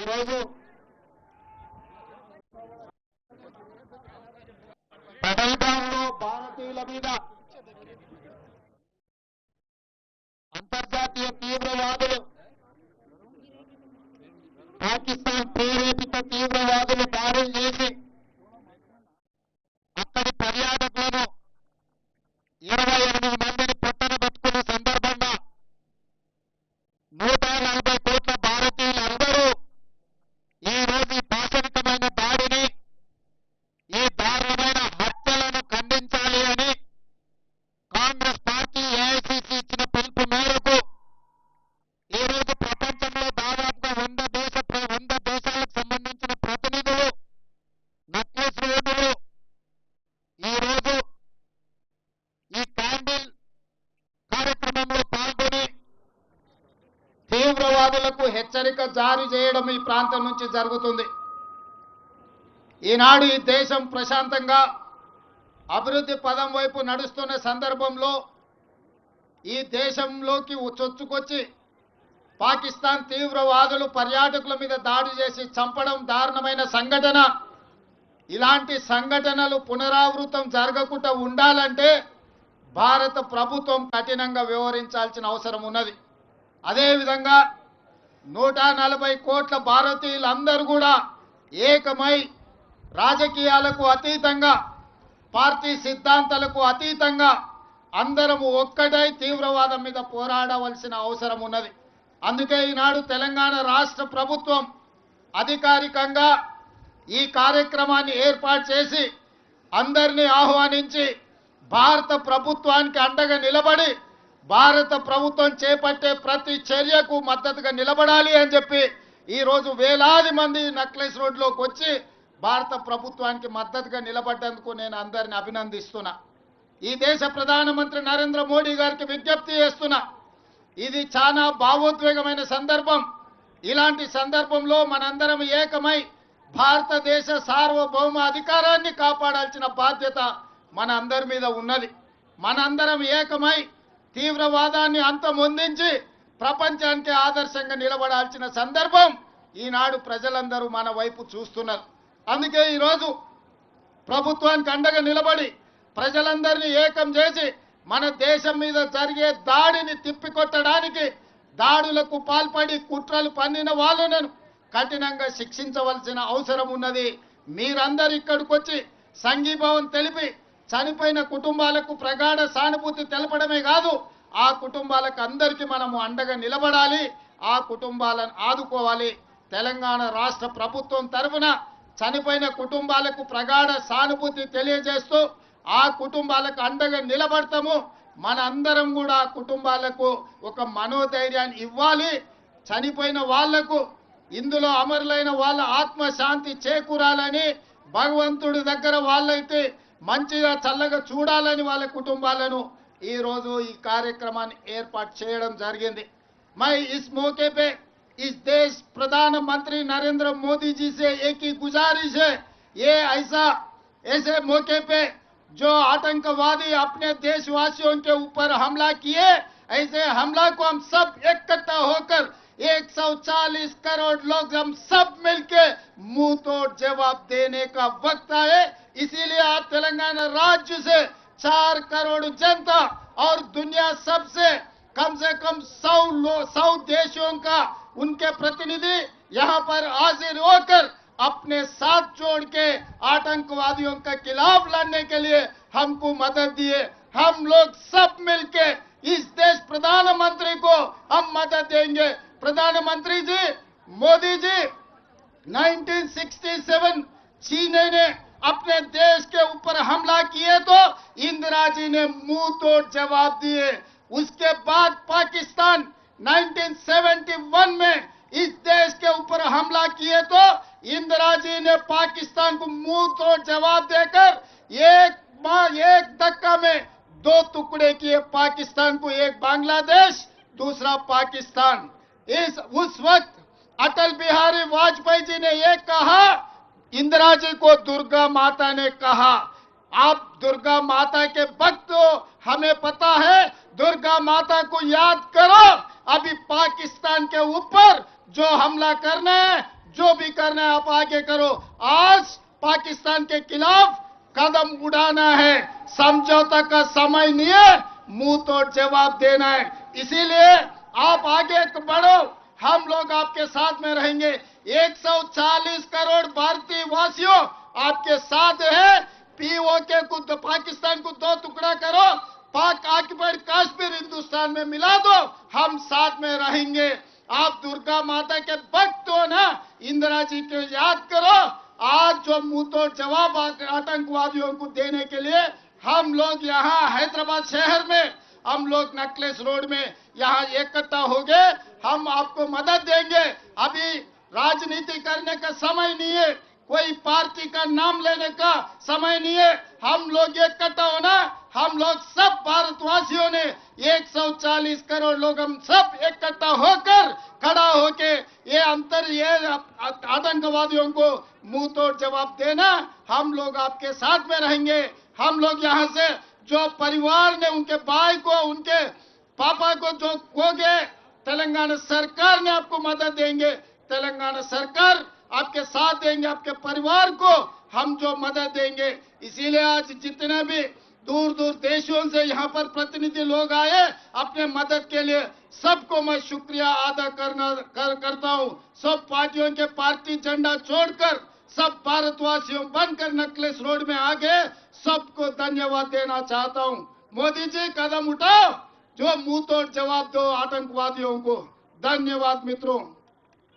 ఈరోజు పహల్గాంలో భారతీయుల మీద అంతర్జాతీయ తీవ్రవాదులు పాకిస్తాన్ ప్రేరేపిత తీవ్రవాదులు దాడులు చేసి అక్కడి పర్యాటకులను 28 మందిని పొట్టన పెట్టుకున్న సందర్భంగా 140 కోట్ల భారతీయులందరూ ఈ రోజు ఈ పాశవికమైన దాడిని, ఈ దారుణమైన హత్యలను ఖండించాలి అని కాంగ్రెస్ పార్టీ ఏఐసిసి ఇచ్చిన పిలుపు మేరకు ఈ రోజు ప్రపంచంలో దాదాపుగా 100 దేశాలకు సంబంధించిన ప్రతినిధులు నక్లెస్ రోడ్డులో ఈ రోజు ఈ క్యాండిల్ కార్యక్రమంలో పాల్గొని తీవ్రవాదులకు హెచ్చరిక జారీ చేయడం ఈ ప్రాంతం నుంచి జరుగుతుంది. ఈనాడు ఈ దేశం ప్రశాంతంగా అభివృద్ధి పదం వైపు నడుస్తున్న సందర్భంలో ఈ దేశంలోకి చొచ్చుకొచ్చి పాకిస్తాన్ తీవ్రవాదులు పర్యాటకుల మీద దాడి చేసి చంపడం దారుణమైన సంఘటన. ఇలాంటి సంఘటనలు పునరావృతం జరగకుండా ఉండాలంటే భారత ప్రభుత్వం కఠినంగా వ్యవహరించాల్సిన అవసరం ఉన్నది. అదేవిధంగా 140 కోట్ల భారతీయులందరూ కూడా ఏకమై రాజకీయాలకు అతీతంగా, పార్టీ సిద్ధాంతాలకు అతీతంగా అందరము ఒక్కటై తీవ్రవాదం మీద పోరాడవలసిన అవసరం ఉన్నది. అందుకే ఈనాడు తెలంగాణ రాష్ట్ర ప్రభుత్వం అధికారికంగా ఈ కార్యక్రమాన్ని ఏర్పాటు చేసి అందరినీ ఆహ్వానించి భారత ప్రభుత్వానికి అండగా నిలబడి భారత ప్రభుత్వం చేపట్టే ప్రతి చర్యకు మద్దతుగా నిలబడాలి అని చెప్పి ఈరోజు వేలాది మంది నక్లెస్ రోడ్లోకి వచ్చి భారత ప్రభుత్వానికి మద్దతుగా నిలబడ్డందుకు నేను అందరిని అభినందిస్తున్నా. ఈ దేశ ప్రధానమంత్రి నరేంద్ర మోడీ గారికి విజ్ఞప్తి చేస్తున్నా. ఇది చాలా భావోద్వేగమైన సందర్భం. ఇలాంటి సందర్భంలో మనందరం ఏకమై భారతదేశ సార్వభౌమ అధికారాన్ని కాపాడాల్సిన బాధ్యత మన అందరి మీద ఉన్నది. మనందరం ఏకమై తీవ్రవాదాన్ని అంతమొందించి ప్రపంచానికి ఆదర్శంగా నిలబడాల్సిన సందర్భం ఈనాడు ప్రజలందరూ మన వైపు చూస్తున్నారు. అందుకే ఈరోజు ప్రభుత్వానికి అండగా నిలబడి ప్రజలందరినీ ఏకం చేసి మన దేశం మీద జరిగే దాడిని తిప్పికొట్టడానికి, దాడులకు పాల్పడి కుట్రలు పన్నిన వాళ్ళను కఠినంగా శిక్షించవలసిన అవసరం ఉన్నది. మీరందరూ ఇక్కడికి వచ్చి సంఘీభావం తెలిపి చనిపోయిన కుటుంబాలకు ప్రగాఢ సానుభూతి తెలపడమే కాదు, ఆ కుటుంబాలకు అందరికీ మనము అండగా నిలబడాలి, ఆ కుటుంబాలను ఆదుకోవాలి. తెలంగాణ రాష్ట్ర ప్రభుత్వం తరఫున చనిపోయిన కుటుంబాలకు ప్రగాఢ సానుభూతి తెలియజేస్తూ ఆ కుటుంబాలకు అండగా నిలబడతాము. మన అందరం కూడా ఆ కుటుంబాలకు ఒక మనోధైర్యాన్ని ఇవ్వాలి. చనిపోయిన వాళ్లకు, ఇందులో అమరులైన వాళ్ళ ఆత్మశాంతి చేకూరాలని, భగవంతుడి దగ్గర వాళ్ళైతే మంచిగా చల్లగా చూడాలని వాళ్ళ కుటుంబాలను ఈ రోజు ఈ కార్యక్రమాన్ని ఏర్పాటు చేయడం జరిగింది. मैं इस मौके पे इस देश प्रधानमंत्री नरेंद्र मोदी जी से एक ही गुजारिश है, ये ऐसे मौके पे जो आतंकवादी अपने देशवासियों के ऊपर हमला किए, ऐसे हमला को हम सब इकट्ठा होकर 140 करोड़ लोग हम सब मिलके मुंह तोड़ जवाब देने का वक्त आए. इसीलिए आज तेलंगाना राज्य से 4 करोड़ जनता और दुनिया सबसे कम से कम 100 देशों का उनके प्रतिनिधि यहाँ पर हाजिर होकर अपने साथ जोड़ के आतंकवादियों के खिलाफ लड़ने के लिए हमको मदद दिए. हम लोग सब मिलके इस देश प्रधानमंत्री को हम मदद देंगे. प्रधानमंत्री जी, मोदी जी, 1967 चीन ने अपने देश के ऊपर हमला किए तो इंदिरा जी ने मुंह तोड़ जवाब दिए. उसके बाद पाकिस्तान 1971 में इस देश के ऊपर हमला किए तो इंदिरा जी ने पाकिस्तान को मुंह तोड़ जवाब देकर एक धक्का में 2 टुकड़े किए पाकिस्तान को, एक बांग्लादेश, दूसरा पाकिस्तान. उस वक्त अटल बिहारी वाजपेयी जी ने ये कहा, इंदिरा जी को दुर्गा माता ने कहा. आप दुर्गा माता के भक्त हो, हमें पता है, दुर्गा माता को याद करो. अभी पाकिस्तान के ऊपर जो हमला करना है जो भी करना है आप आगे करो। आज पाकिस्तान के खिलाफ कदम उठाना है, समझौता का समय नहीं है, मुंह तोड़ जवाब देना है। इसीलिए आप आगे बढ़ो, हम लोग आपके साथ में रहेंगे। 140 करोड़ भारतीय वासियों आपके साथ है। पीओके को पाकिस्तान को दो टुकड़ा करो, पाक ऑक्युपाइड कश्मीर हिंदुस्तान में मिला दो, हम साथ में रहेंगे। आप दुर्गा माता के भक्त हो ना, इंदिरा जी को याद करो। आज जो मुंह तोड़ जवाब आतंकवादियों को देने के लिए हम लोग यहाँ हैदराबाद शहर में, हम लोग नेकलेस रोड में यहाँ इकट्ठा हो गए। हम आपको मदद देंगे। अभी राजनीति करने का समय नहीं है, कोई पार्टी का नाम लेने का समय नहीं है। हम लोग इकट्ठा होना, हम लोग सब भारतवासियों ने 140 करोड़ लोग हम सब इकट्ठा होकर खड़ा होके ये आतंकवादियों को मुंह तोड़ जवाब देना। हम लोग आपके साथ में रहेंगे। हम लोग यहाँ से जो परिवार ने उनके भाई को, उनके पापा को जो खो गए, तेलंगाना सरकार ने आपको मदद देंगे। तेलंगाना सरकार आपके साथ देंगे, आपके परिवार को हम जो मदद देंगे। इसीलिए आज जितने भी दूर दूर देशों से यहाँ पर प्रतिनिधि लोग आए अपने मदद के लिए, सबको मैं शुक्रिया अदा करता हूँ। सब पार्टियों के पार्टी झंडा छोड़कर सब भारतवासियों बनकर नेकलेस रोड में आ गए, सबको धन्यवाद देना चाहता हूँ। मोदी जी कदम उठाओ, जो मुंह तोड़ जवाब दो आतंकवादियों को। धन्यवाद मित्रों।